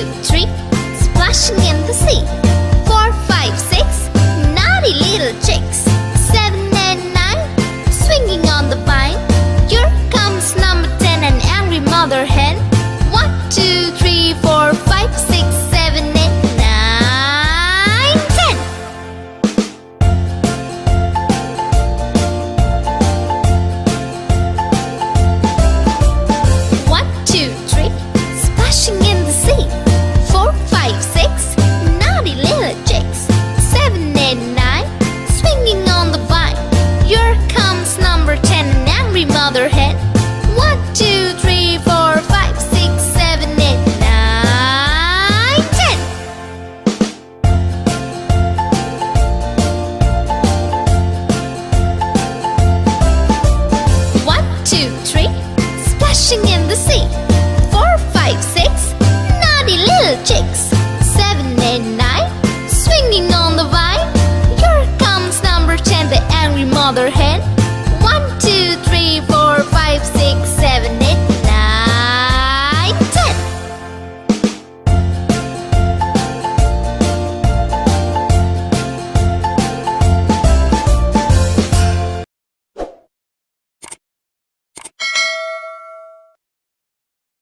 2, 3, splashing in the sea. 4, 5, 6, naughty little chicks. 7 and 9, swinging on the vine. Here comes number 10, an angry mother hen. 1, 2, 3, 4, 5, 6, 7, 8, 9, 10. 1, 2, 3, splashing in the sea. 4, 5, 6, naughty little chicks. 7, 8, 9, swinging on the vine. Here comes number 10, an angry mother hen. 1, 2, 3, 4, 5, 6, 7, 8, 9, 10. 1, 2, 3, splashing in the sea. 4, 5, 6, naughty little chicks. 7, 8, 9, swinging on the vine. Here comes number 10, the angry mother hen.